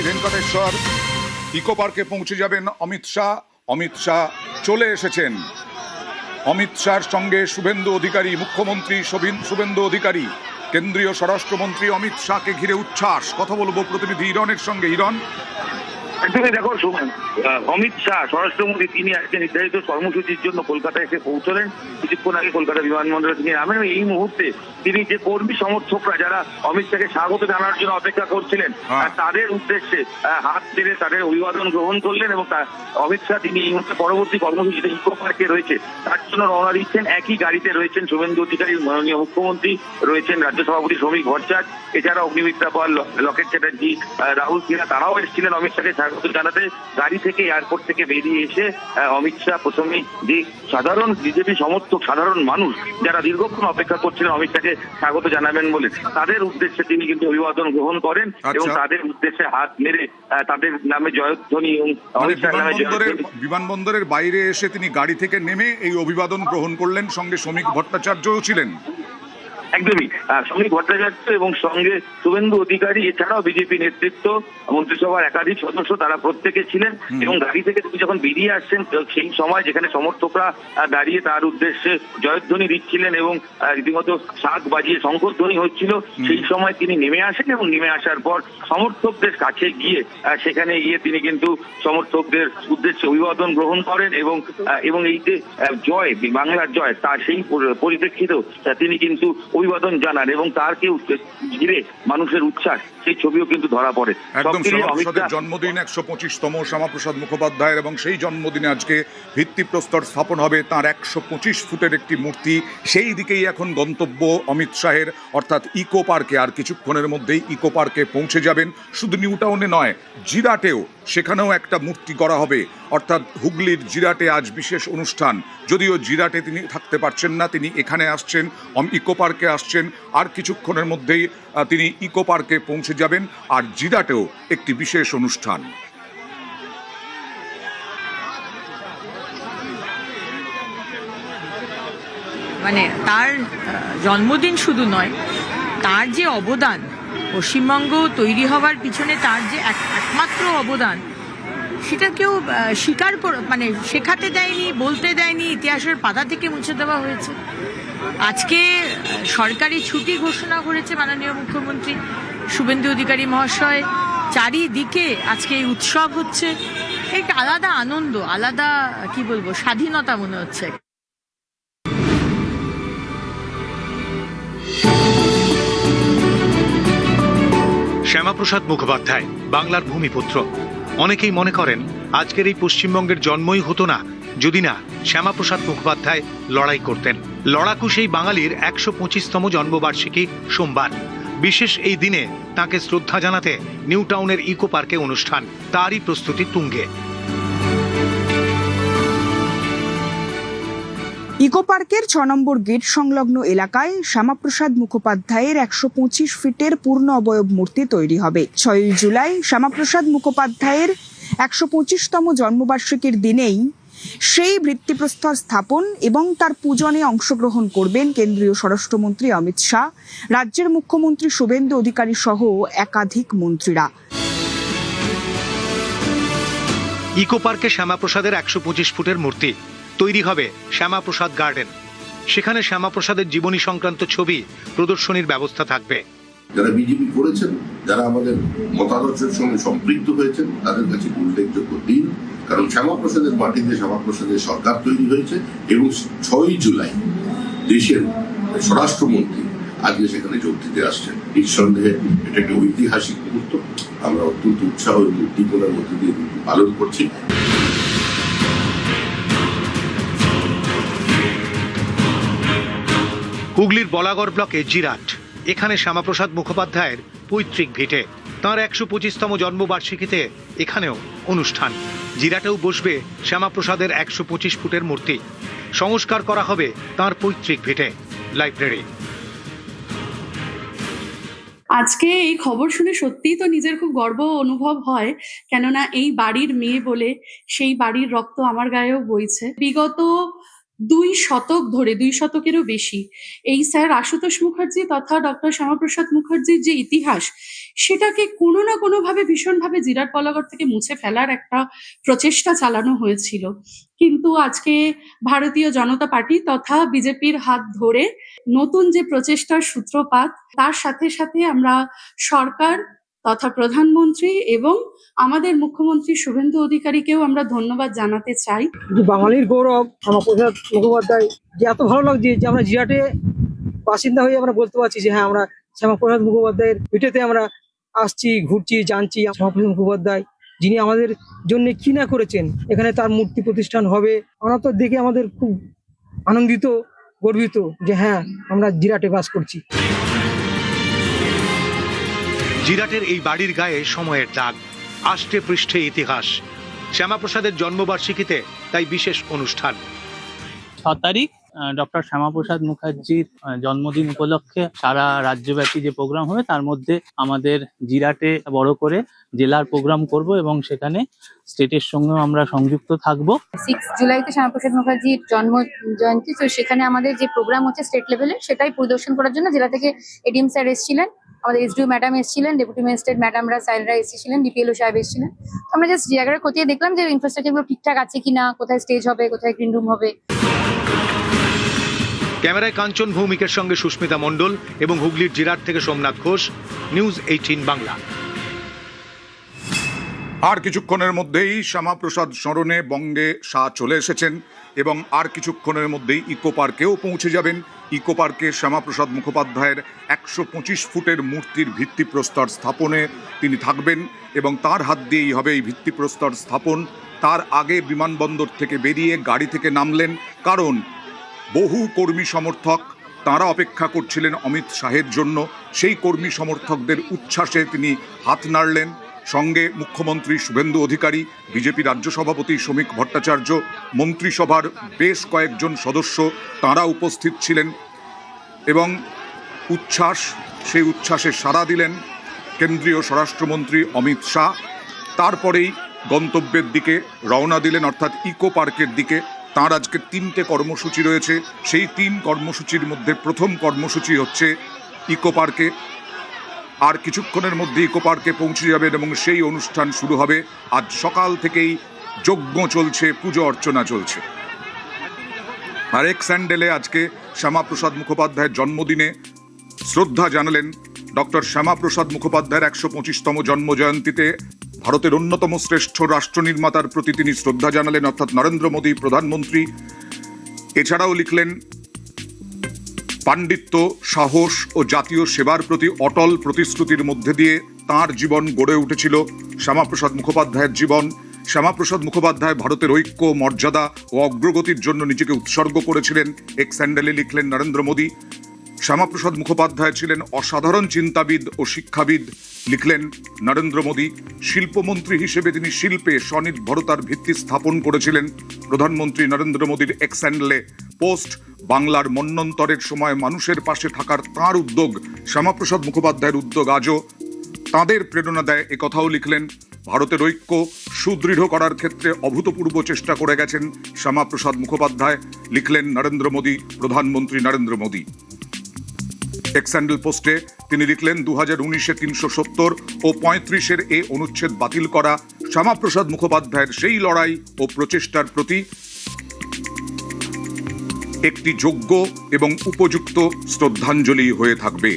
Venkateswara. Eco পার্কে পৌঁছে যাবেন অমিত শাহ। অমিত শাহ চলে এসেছেন। অমিত শাহর সঙ্গে শুভেন্দু অধিকারী, মুখ্যমন্ত্রী শুভেন্দু অধিকারী, কেন্দ্রীয় স্বরাষ্ট্রমন্ত্রী অমিত শাহকে ঘিরে উচ্ছ্বাস। কথা বলবো প্রতিনিধি ইরনের সঙ্গে। ইরন, একদমই দেখো, অমিত শাহ স্বরাষ্ট্রমন্ত্রী তিনি আজকে নির্ধারিত কর্মসূচির জন্য কলকাতায় এসে পৌঁছলেন। কিছুক্ষণ আগে কলকাতা বিমানবন্দরে তিনি নামেন। এই মুহূর্তে তিনি যে কর্মী সমর্থকরা যারা অমিত শাহকে স্বাগত জানার জন্য অপেক্ষা করছিলেন তাদের উদ্দেশ্যে হাত ছেড়ে তাদের অভিবাদন গ্রহণ করলেন এবং অমিত শাহ তিনি এই মুহূর্তে পরবর্তী কর্মসূচিতে ইকো পার্কে রয়েছে তার জন্য রওনা দিচ্ছেন। একই গাড়িতে রয়েছেন শুভেন্দু অধিকারী, মাননীয় মুখ্যমন্ত্রী, রয়েছেন রাজ্য সভাপতি শ্রমিক ভট্টাচার্য, এছাড়া অগ্নিমিত্রা পাল, লকেট চ্যাটার্জি, রাহুল সিনহা, তারাও এসেছিলেন অমিত শাহকে স্বাগত জানাতে। গাড়ি থেকে, এয়ারপোর্ট থেকে বেরিয়ে এসে অমিত শাহ প্রথমে যে সাধারণ বিজেপি সমর্থক, সাধারণ মানুষ যারা দীর্ঘক্ষণ অপেক্ষা করছিলেন অমিত শাহকে স্বাগত জানাবেন বলে, তাদের উদ্দেশ্যে তিনি কিন্তু অভিবাদন গ্রহণ করেন এবং তাদের উদ্দেশ্যে হাত মেরে তাদের নামে জয়ধ্বনি এবং অমিত শাহ নামে বিমানবন্দরের বাইরে এসে তিনি গাড়ি থেকে নেমে এই অভিবাদন গ্রহণ করলেন। সঙ্গে শ্রমিক ভট্টাচার্যও ছিলেন। একদমই, শ্রমিক ভট্টাচার্য এবং সঙ্গে শুভেন্দু অধিকারী, এছাড়াও বিজেপি নেতৃত্ব, মন্ত্রিসভার একাধিক সদস্য, তারা প্রত্যেকে ছিলেন। এবং গাড়ি থেকে তিনি যখন বেরিয়ে আসছেন সেই সময় যেখানে সমর্থকরা দাঁড়িয়ে তার উদ্দেশ্যে জয়ধ্বনি দিচ্ছিলেন এবং রীতিমতো শাঁখ বাজিয়ে শঙ্খধ্বনি হচ্ছিল, সেই সময় তিনি নেমে আসেন এবং নেমে আসার পর সমর্থকদের কাছে গিয়ে সেখানে গিয়ে তিনি কিন্তু সমর্থকদের উদ্দেশ্যে অভিবাদন গ্রহণ করেন এবং এই যে জয়, বাংলার জয়, তার সেই পরিপ্রেক্ষিতেও তিনি কিন্তু অভিবাদন জানান এবং তার কেউ ঘিরে মানুষের উচ্ছ্বাস, সেই ছবিও কিন্তু ধরা পড়ে। একদম শ্যামাপ্রসাদের জন্মদিন ১২৫তম শ্যামাপ্রসাদ মুখোপাধ্যায়ের, এবং সেই জন্মদিনে আজকে ভিত্তিপ্রস্তর স্থাপন হবে তাঁর ১২৫ ফুটের একটি মূর্তি। সেই দিকেই এখন গন্তব্য অমিত শাহের, অর্থাৎ ইকো পার্কে। আর কিছুক্ষণের মধ্যেই ইকো পার্কে পৌঁছে যাবেন। শুধু নিউ টাউনে নয়, জিরাটেও, সেখানেও একটা মূর্তি করা হবে। অর্থাৎ হুগলির জিরাটে আজ বিশেষ অনুষ্ঠান। যদিও জিরাটে তিনি থাকতে পারছেন না, তিনি এখানে আসছেন, ইকো পার্কে আসছেন। আর কিছুক্ষণের মধ্যেই তিনি ইকো পার্কে পৌঁছে যাবেন। আর জিরাটেও একটি বিশেষ অনুষ্ঠান। মানে তার জন্মদিন শুধু নয়, তার যে অবদান পশ্চিমবঙ্গ তৈরি হওয়ার পিছনে, তার যে একমাত্র অবদান, সেটা কেউ স্বীকার মানে শেখাতে দেয়নি, বলতে দেয়নি, ইতিহাসের পাতা থেকে মুছে দেওয়া হয়েছে। আজকে সরকারি ছুটি ঘোষণা করেছে মাননীয় মুখ্যমন্ত্রী শুভেন্দু অধিকারী মহাশয়। চারিদিকে আজকে এই উৎসব হচ্ছে, একটা আলাদা আনন্দ, আলাদা কি বলবো, স্বাধীনতা মনে হচ্ছে। শ্যামাপ্রসাদ মুখোপাধ্যায় বাংলার ভূমিপুত্র। অনেকেই মনে করেন আজকের এই পশ্চিমবঙ্গের জন্মই হতো না যদি না শ্যামাপ্রসাদ মুখোপাধ্যায় লড়াই করতেন। লড়াকু সেই বাঙালির ১২৫তম জন্মবার্ষিকী সোমবার। বিশেষ এই দিনে তাকে শ্রদ্ধা জানাতে নিউ টাউনের ইকো পার্কে অনুষ্ঠান, তারই প্রস্তুতি তুঙ্গে। ইকো পার্কের ৬ নম্বর গেট সংলগ্ন এলাকায় শ্যামাপ্রসাদ মুখোপাধ্যায়ের ১২৫ ফিটের পূর্ণ অবয়ব মূর্তি তৈরি হবে। ৬ই জুলাই শ্যামাপ্রসাদ মুখোপাধ্যায়ের ১২৫তম জন্মবার্ষিকীর দিনেই সেই ভিত্তিপ্রস্তর স্থাপন এবং তার পূজনে অংশগ্রহণ করবেন কেন্দ্রীয় স্বরাষ্ট্রমন্ত্রী অমিত শাহ, রাজ্যের মুখ্যমন্ত্রী শুভেন্দু অধিকারী সহ একাধিক মন্ত্রীরা। ইকো পার্কে শ্যামাপ্রসাদের ১২৫ ফুটের মূর্তি তৈরি হবে শ্যামাপ্রসাদ গার্ডেন। সেখানে শ্যামাপ্রসাদের জীবনী সংক্রান্ত ছবি প্রদর্শনীর ব্যবস্থা থাকবে। যারা বিজেপি করেছেন, যারা আমাদের মতাদর্শের সঙ্গে সম্পৃক্ত হয়েছেন, তাদের কাছে উল্লেখযোগ্য দিন। কারণ শ্যামাপ্রসাদের মাটিতে শ্যামাপ্রসাদের সরকার তৈরি হয়েছে এবং ৬ই জুলাই দেশের স্বরাষ্ট্রমন্ত্রী আজকে সেখানে যোগ দিতে আসছেন। নিঃসন্দেহে এটা একটি ঐতিহাসিক মুহূর্ত। আমরা অত্যন্ত উৎসাহ এবং উদ্দীপনার মধ্যে দিয়ে পালন করছি। হুগলির বলাগড় ব্লকে জিরাট, এখানে শ্যামাপ্রসাদ মুখোপাধ্যায়ের পৈতৃক ভিটে। তাঁর ১২৫তম জন্মবার্ষিকীতে এখানেও অনুষ্ঠান। জিরাটেও বসবে শ্যামাপ্রসাদের ১২৫ ফুটের মূর্তি। সংস্কার করা হবে তাঁর পৈতৃক ভিটে, লাইব্রেরি। আজকে এই খবর শুনে সত্যিই তো নিজের খুব গর্ব অনুভব হয়, কেননা এই বাড়ির মেয়ে বলে সেই বাড়ির রক্ত আমার গায়েও বইছে। বিগত 2 শতক ধরে, 2 শতকেরও বেশি এই স্যার আশুতোষ মুখার্জি তথা ডক্টর শ্যামাপ্রসাদ মুখার্জির যে ইতিহাস, সেটাকে কোনো না কোনোভাবে ভীষণভাবে জিরাট কলাঘর থেকে মুছে ফেলার একটা প্রচেষ্টা চালানো হয়েছিল। কিন্তু আজকে ভারতীয় জনতা পার্টি তথা বিজেপির হাত ধরে নতুন যে প্রচেষ্টার সূত্রপাত, তার সাথে সাথে আমরা সরকার তথা প্রধানমন্ত্রী এবং আমাদের মুখ্যমন্ত্রী শুভেন্দু অধিকারীকেও আমরা ধন্যবাদ জানাতে চাই। যে বাঙালির গৌরব শ্যামাপ্রসাদ মুখোপাধ্যায়, যে এত ভালো লাগছে যে আমরা জিরাটে বাসিন্দা হয়ে আমরা বলতে পারছি যে হ্যাঁ, আমরা শ্যামাপ্রসাদ মুখোপাধ্যায়ের ভিটেতে আমরা আসছি, ঘুরছি, জানছি। শ্যামাপ্রসাদ মুখোপাধ্যায় যিনি আমাদের জন্য কি না করেছেন, এখানে তার মূর্তি প্রতিষ্ঠান হবে, আমরা তো দেখে আমাদের খুব আনন্দিত, গর্বিত যে হ্যাঁ, আমরা জিরাটে বাস করছি। জিরাটের এই বাড়ির গায়ে সময়ের দাগ, আষ্টে পৃষ্ঠে ইতিহাস। শ্যামাপ্রসাদের জন্মবার্ষিকীতে তাই বিশেষ অনুষ্ঠান। 6 তারিখ ডক্টর শ্যামাপ্রসাদ মুখার্জির জন্মদিন উপলক্ষে সারা রাজ্যব্যাপী যে প্রোগ্রাম হবে, তার মধ্যে আমাদের জিরাটে বড় করে জেলার প্রোগ্রাম করব এবং সেখানে স্টেটের সঙ্গেও আমরা সংযুক্ত থাকব। 6 জুলাইতে শ্যামাপ্রসাদ মুখার্জির জন্ম জয়ন্তী, তো সেখানে আমাদের যে প্রোগ্রাম হচ্ছে স্টেট লেভেলে, সেটাই পরিদর্শন করার জন্য জেলা থেকে এডিএম স্যার এসেছিলেন, আমাদের এসডিও ম্যাডাম এসেছিলেন, ডেপুটি ম্যাজিস্ট্রেট ম্যাডামরা স্যাররা এসেছিলেন, ডিপিএলও সাহেব এসেছিলেন। আমরা জাস্ট জায়গাটা খতিয়ে দেখলাম যে ইনফ্রাস্ট্রাকচারগুলো ঠিকঠাক আছে কিনা, কোথায় স্টেজ হবে, কোথায় গ্রিন রুম হবে। ক্যামেরায় কাঞ্চন ভৌমিকের সঙ্গে সুস্মিতা মণ্ডল এবং হুগলির জিরাট থেকে সোমনাথ ঘোষ, নিউজ 18 বাংলা। আর কিছুক্ষণের মধ্যেই শ্যামাপ্রসাদ স্মরণে বঙ্গে শাহ চলে এসেছেন এবং আর কিছুক্ষণের মধ্যেই ইকো পার্কেও পৌঁছে যাবেন। ইকো পার্কে শ্যামাপ্রসাদ মুখোপাধ্যায়ের 125 ফুটের মূর্তির ভিত্তিপ্রস্তর স্থাপনে তিনি থাকবেন এবং তার হাত দিয়েই হবে এই ভিত্তিপ্রস্তর স্থাপন। তার আগে বিমানবন্দর থেকে বেরিয়ে গাড়ি থেকে নামলেন, কারণ বহু কর্মী সমর্থক তারা অপেক্ষা করছিলেন অমিত শাহের জন্য। সেই কর্মী সমর্থকদের উচ্ছ্বাসে তিনি হাত নাড়লেন। সঙ্গে মুখ্যমন্ত্রী শুভেন্দু অধিকারী, বিজেপি রাজ্য সভাপতি শ্রমিক ভট্টাচার্য, মন্ত্রিসভার বেশ কয়েকজন সদস্য তারা উপস্থিত ছিলেন এবং সেই উচ্ছ্বাসে সাড়া দিলেন কেন্দ্রীয় স্বরাষ্ট্রমন্ত্রী অমিত শাহ। তারপরেই গন্তব্যের দিকে রওনা দিলেন, অর্থাৎ ইকো পার্কের দিকে। তার আজকে 3টে কর্মসূচি রয়েছে। সেই 3 কর্মসূচির মধ্যে প্রথম কর্মসূচি হচ্ছে ইকো পার্কে। আর কিছুক্ষণের মধ্যে ইকো পার্কে পৌঁছে যাবেন এবং সেই অনুষ্ঠান শুরু হবে। আজ সকাল থেকেই যজ্ঞ চলছে, পুজো অর্চনা চলছে। আর এক স্যান্ডেলে আজকে শ্যামাপ্রসাদ মুখোপাধ্যায়ের জন্মদিনে শ্রদ্ধা জানালেন ডক্টর শ্যামাপ্রসাদ মুখোপাধ্যায়ের 125তম জন্মজয়ন্তীতে ভারতের অন্যতম শ্রেষ্ঠ রাষ্ট্র নির্মাতার প্রতি তিনি শ্রদ্ধা জানালেন, অর্থাৎ নরেন্দ্র মোদী প্রধানমন্ত্রী। এছাড়াও লিখলেন, পাণ্ডিত্য, সাহস ও জাতীয় সেবার প্রতি অটল প্রতিশ্রুতির মধ্যে দিয়ে তাঁর জীবন গড়ে উঠেছিল শ্যামাপ্রসাদ মুখোপাধ্যায়ের জীবন। শ্যামাপ্রসাদ মুখোপাধ্যায় ভারতের ঐক্য, মর্যাদা ও অগ্রগতির জন্য নিজেকে উৎসর্গ করেছিলেন, এক স্যান্ডেলে লিখলেন নরেন্দ্র মোদী। শ্যামাপ্রসাদ মুখোপাধ্যায় ছিলেন অসাধারণ চিন্তাবিদ ও শিক্ষাবিদ, লিখলেন নরেন্দ্র মোদী। শিল্পমন্ত্রী হিসেবে তিনি শিল্পে স্বনির্ভরতার ভিত্তি স্থাপন করেছিলেন, প্রধানমন্ত্রী নরেন্দ্র মোদীর এক স্যান্ডেলে পোস্ট। বাংলার মন্বন্তরের সময় মানুষের পাশে থাকার তাঁর উদ্যোগ, শ্যামাপ্রসাদ মুখোপাধ্যায়ের উদ্যোগ আজও তাঁদের প্রেরণা দেয়, একথাও লিখলেন। ভারতের ঐক্য সুদৃঢ় করার ক্ষেত্রে অভূতপূর্ব চেষ্টা করে গেছেন শ্যামাপ্রসাদ মুখোপাধ্যায়, লিখলেন নরেন্দ্র মোদী, প্রধানমন্ত্রী নরেন্দ্র মোদী। এক্স্যান্ডেল পোস্টে তিনি লিখলেন, 2019-এ 370 ও 35-এর এ অনুচ্ছেদ বাতিল করা শ্যামাপ্রসাদ মুখোপাধ্যায়ের সেই লড়াই ও প্রচেষ্টার প্রতি একটি যোগ্য এবং উপযুক্ত শ্রদ্ধাঞ্জলি হয়ে থাকবে।